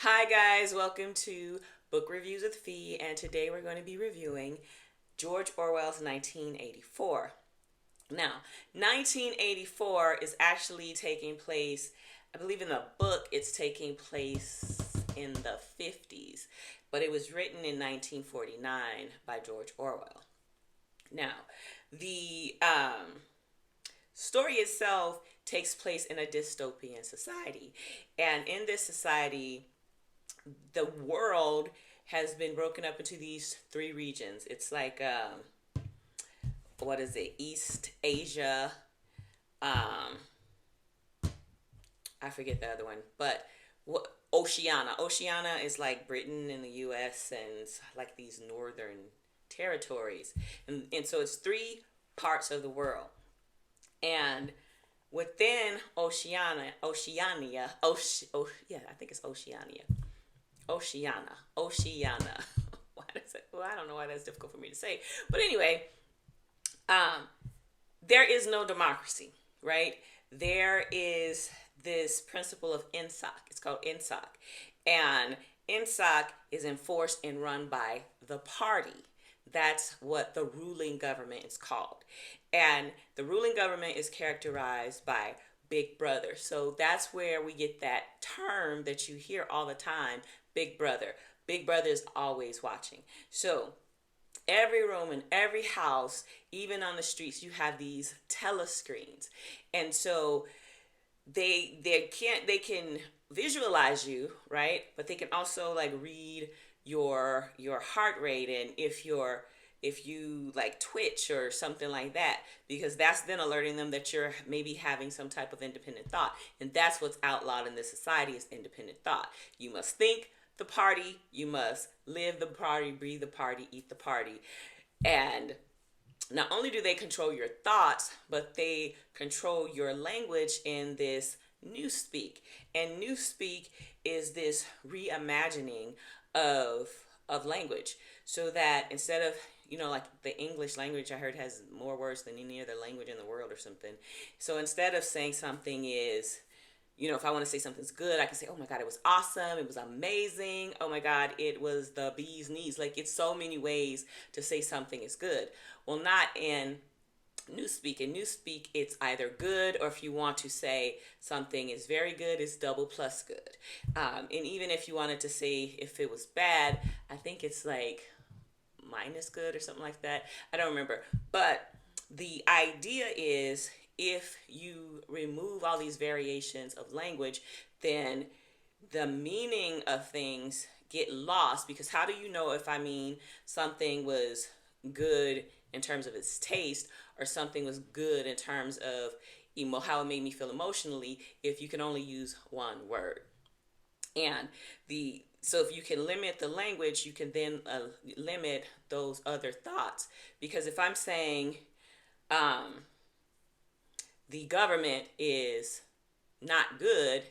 Hi, guys, welcome to Book Reviews with Fee, and today we're going to be reviewing George Orwell's 1984. Now, 1984 is actually taking place, I believe in the book, it's taking place in the 50s, but it was written in 1949 by George Orwell. Now, the story itself takes place in a dystopian society, and in this society, the world has been broken up into these three regions. It's like what is it? East Asia. Um, I forget the other one, but what Oceania? Oceania is like Britain and the U.S. and it's like these northern territories, and so it's three parts of the world, and within yeah, I think it's Oceania. Oceania. Why does it? Well, I don't know why that's difficult for me to say. But anyway, um, there is no democracy, right? There is this principle of INSOC. It's called INSOC, and INSOC is enforced and run by the party. That's what the ruling government is called, and the ruling government is characterized by Big Brother. So that's where we get that term that you hear all the time, Big Brother. Big Brother is always watching. So every room in every house, even on the streets, you have these telescreens, and so they can visualize you, right? But they can also like read your heart rate, and if you like twitch or something like that, because that's then alerting them that you're maybe having some type of independent thought, and that's what's outlawed in this society is independent thought. You must think the party, you must live the party, breathe the party, eat the party. And not only do they control your thoughts, but they control your language in this newspeak. And newspeak is this reimagining of language, so that instead of like the English language, I heard has more words than any other language in the world or something. So instead of saying something is, if I want to say something's good, I can say, oh my God, it was awesome. It was amazing. Oh my God, it was the bee's knees. Like, it's so many ways to say something is good. Well, not in Newspeak. In Newspeak, it's either good, or if you want to say something is very good, it's double plus good. And even if you wanted to say if it was bad, I think it's like minus good or something like that. I don't remember. But the idea is, if you remove all these variations of language, then the meaning of things get lost, because how do you know if I mean something was good in terms of its taste, or something was good in terms of how it made me feel emotionally, if you can only use one word? And the so if you can limit the language, you can then limit those other thoughts. Because if I'm saying um, the government is not good,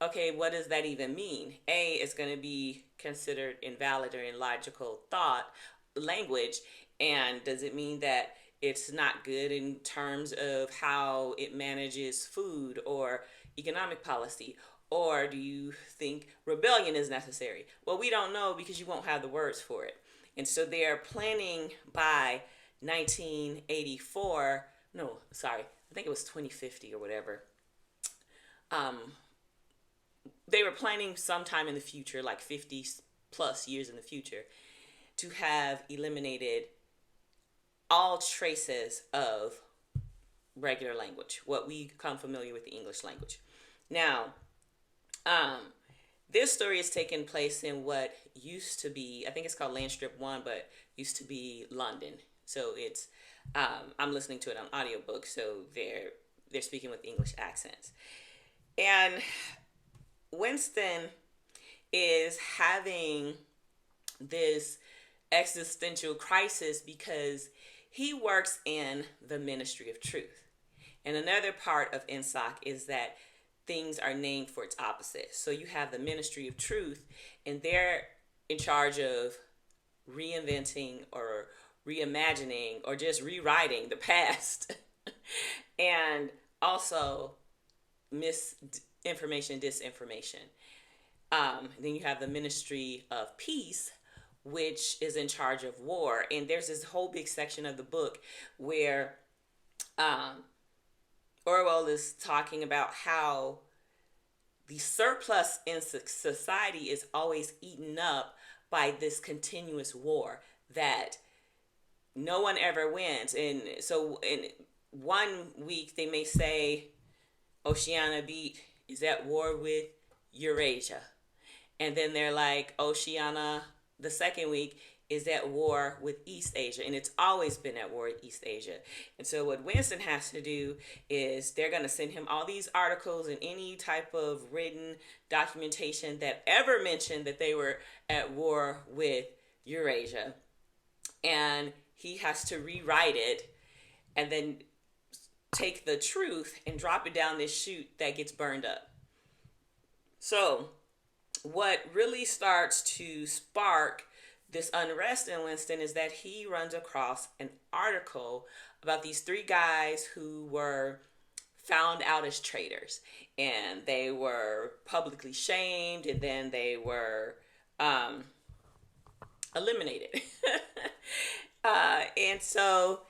okay, what does that even mean? A is going to be considered invalid or illogical thought language. And does it mean that it's not good in terms of how it manages food or economic policy? Or do you think rebellion is necessary? Well, we don't know, because you won't have the words for it. And so they are planning by 1984, no, sorry, I think it was 2050 or whatever. Um, they were planning sometime in the future, like 50 plus years in the future, to have eliminated all traces of regular language, what we become familiar with the English language. Now, um, this story is taking place in what used to be, I think it's called Landstrip 1, but used to be London. So it's, I'm listening to it on audiobook, so they're speaking with English accents. And Winston is having this existential crisis because he works in the Ministry of Truth. And another part of INSOC is that things are named for its opposite. So you have the Ministry of Truth, and they're in charge of reinventing or reimagining or just rewriting the past and also misinformation, disinformation. Then you have the Ministry of Peace, which is in charge of war. And there's this whole big section of the book where um, Orwell is talking about how the surplus in society is always eaten up by this continuous war that no one ever wins. And so in one week they may say Oceania Beat is at war with Eurasia. And then they're like, Oceania, the second week, is at war with East Asia. And it's always been at war with East Asia. And so what Winston has to do is they're going to send him all these articles and any type of written documentation that ever mentioned that they were at war with Eurasia. And he has to rewrite it and then take the truth and drop it down this chute that gets burned up. So what really starts to spark this unrest in Winston is that he runs across an article about these three guys who were found out as traitors, and they were publicly shamed, and then they were eliminated. And so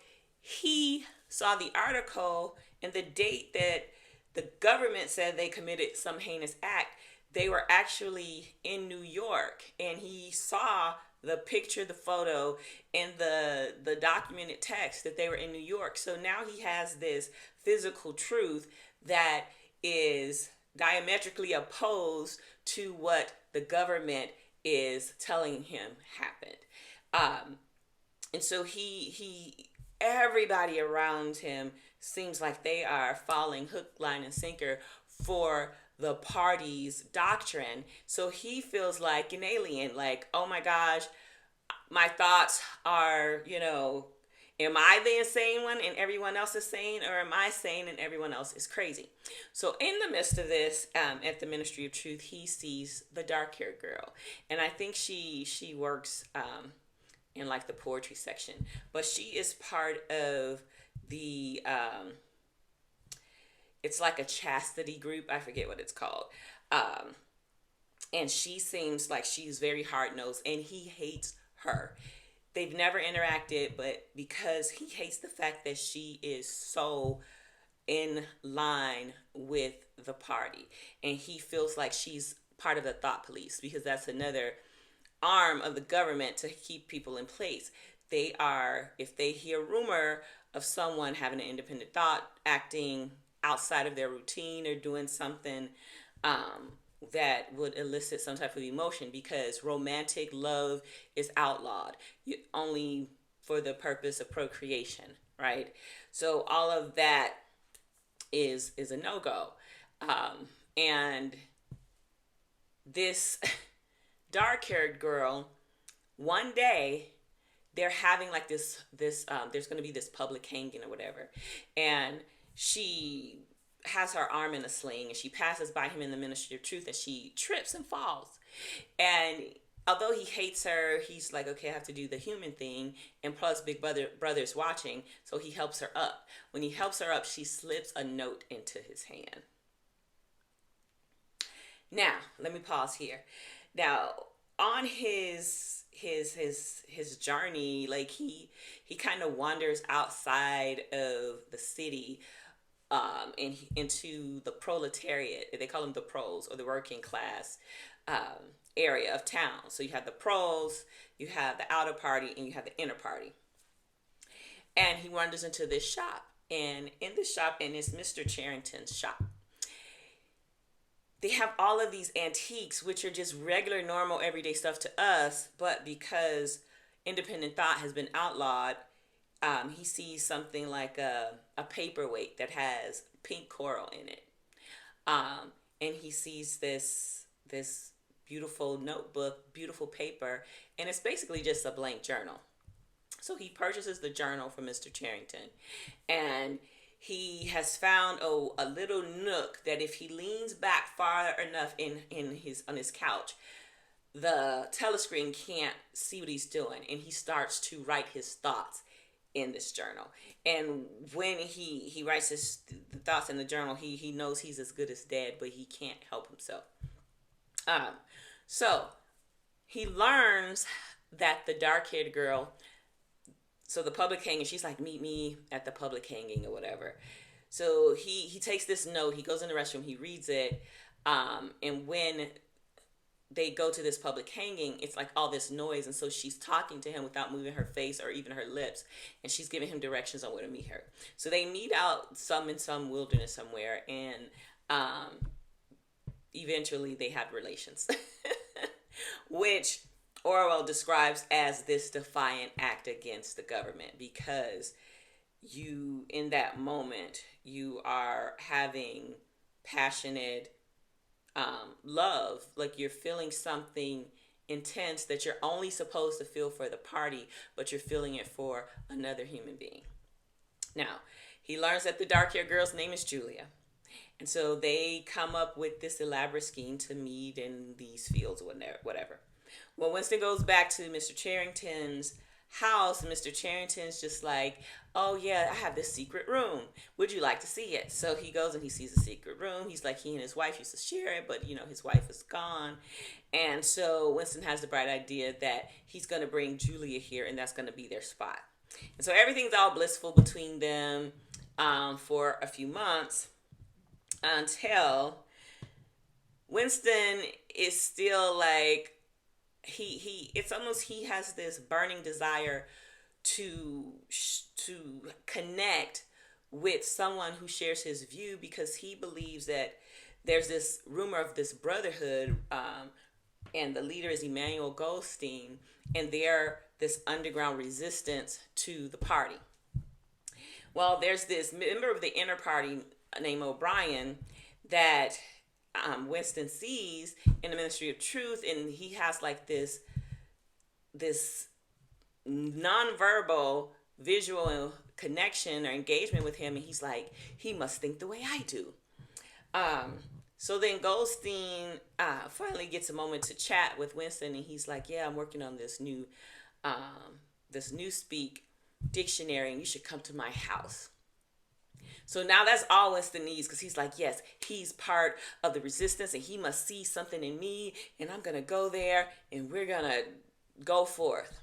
he saw the article, and the date that the government said they committed some heinous act, they were actually in New York, and he saw the picture, the photo, and the documented text that they were in New York. So now he has this physical truth that is diametrically opposed to what the government is telling him happened. And so he everybody around him seems like they are falling hook, line, and sinker for the party's doctrine. So he feels like an alien, like, oh my gosh, my thoughts are, am I the insane one and everyone else is sane, or am I sane and everyone else is crazy? So in the midst of this, at the Ministry of Truth, he sees the dark-haired girl. And I think she works in like the poetry section, but she is part of the it's like a chastity group. I forget what it's called. And she seems like she's very hard-nosed, and he hates her. They've never interacted, but because he hates the fact that she is so in line with the party, and he feels like she's part of the thought police, because that's another arm of the government to keep people in place. They are, if they hear rumor of someone having an independent thought, acting outside of their routine, or doing something that would elicit some type of emotion, because romantic love is outlawed only for the purpose of procreation, right? So all of that is a no-go. And this dark-haired girl, one day they're having like this there's going to be this public hanging or whatever, and she has her arm in a sling, and she passes by him in the Ministry of Truth, and she trips and falls. And although he hates her, he's like, okay, I have to do the human thing, and plus Big Brother's watching, so he helps her up. When he helps her up, she slips a note into his hand. Now, let me pause here. Now, on his journey, like he kind of wanders outside of the city, and into the proletariat. They call them the pros, or the working class area of town. So you have the pros, you have the outer party, and you have the inner party. And he wanders into this shop, and in this shop, and it's Mr. Charrington's shop, they have all of these antiques, which are just regular, normal, everyday stuff to us, but because independent thought has been outlawed, he sees something like a paperweight that has pink coral in it. And he sees this beautiful notebook, beautiful paper, and it's basically just a blank journal. So he purchases the journal from Mr. Charrington, and he has found a little nook that if he leans back far enough on his couch, the telescreen can't see what he's doing, and he starts to write his thoughts in this journal. And when he writes his thoughts in the journal, he knows he's as good as dead, but he can't help himself. Um, so he learns that the dark haired girl, so the public hanging, she's like, meet me at the public hanging or whatever. So he takes this note, he goes in the restroom, he reads it, and when they go to this public hanging, it's like all this noise, and so she's talking to him without moving her face or even her lips, and she's giving him directions on where to meet her. So they meet out in some wilderness somewhere, and eventually they have relations, which Orwell describes as this defiant act against the government, because you, in that moment, you are having passionate love, like you're feeling something intense that you're only supposed to feel for the party, but you're feeling it for another human being. Now, he learns that the dark haired girl's name is Julia. And so they come up with this elaborate scheme to meet in these fields or whatever. Well, Winston goes back to Mr. Charrington's house, and Mr. Charrington's just like, oh yeah, I have this secret room. Would you like to see it? So he goes and he sees a secret room. He's like, he and his wife used to share it, but his wife is gone. And so Winston has the bright idea that he's going to bring Julia here, and that's going to be their spot. And so everything's all blissful between them for a few months, until Winston is still like, it's almost, he has this burning desire to connect with someone who shares his view, because he believes that there's this rumor of this brotherhood, and the leader is Emmanuel Goldstein, and they're this underground resistance to the party. Well, there's this member of the inner party named O'Brien that Winston sees in the Ministry of Truth, and he has like this nonverbal visual connection or engagement with him, and he's like, he must think the way I do. So then Goldstein finally gets a moment to chat with Winston, and he's like, yeah, I'm working on this new speak dictionary, and you should come to my house. So now that's all Winston needs, because he's like, yes, he's part of the resistance, and he must see something in me, and I'm going to go there, and we're going to go forth.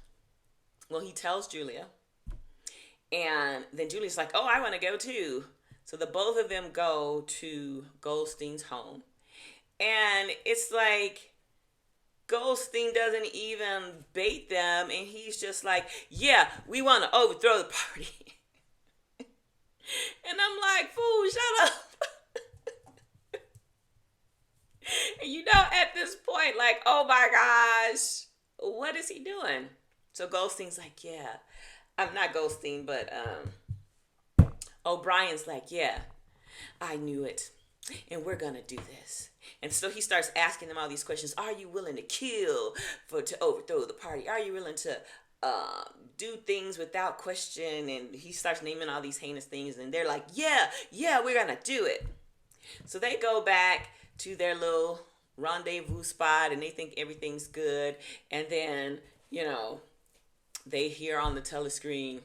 Well, he tells Julia, and then Julia's like, oh, I want to go too. So the both of them go to Goldstein's home, and it's like Goldstein doesn't even bait them, and he's just like, yeah, we want to overthrow the party. And I'm like, fool, shut up. And at this point, like, oh my gosh, what is he doing? So Goldstein's like, yeah, I'm not Goldstein, but O'Brien's like, yeah, I knew it, and we're gonna do this. And so he starts asking them all these questions. Are you willing to kill to overthrow the party? Are you willing to do things without question? And he starts naming all these heinous things, and they're like, yeah, we're gonna do it. So they go back to their little rendezvous spot, and they think everything's good, and then they hear on the telescreen,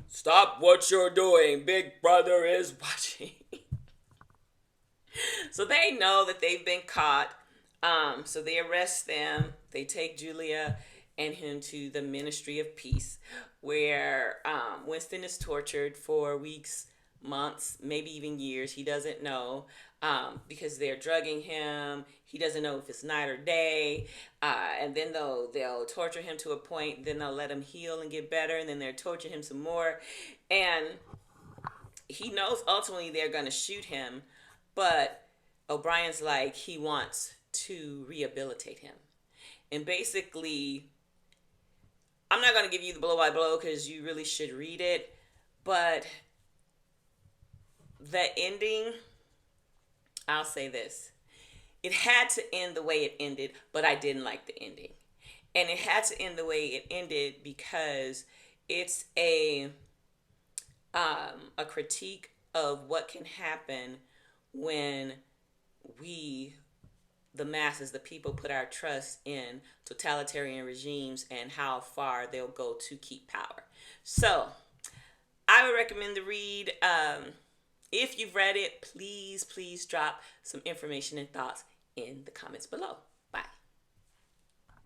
stop what you're doing, Big Brother is watching. So they know that they've been caught. So they arrest them. They take Julia and him to the Ministry of Peace, where Winston is tortured for weeks, months, maybe even years. He doesn't know, because they're drugging him. He doesn't know if it's night or day. And then they'll torture him to a point. Then they'll let him heal and get better. And then they'll torture him some more. And he knows ultimately they're going to shoot him. But O'Brien's like, he wants to rehabilitate him. And basically, I'm not going to give you the blow by blow because you really should read it. But the ending, I'll say this. It had to end the way it ended, but I didn't like the ending. And it had to end the way it ended because it's a critique of what can happen when we, the masses, the people, put our trust in totalitarian regimes and how far they'll go to keep power. So I would recommend the read. If you've read it, please drop some information and thoughts in the comments below.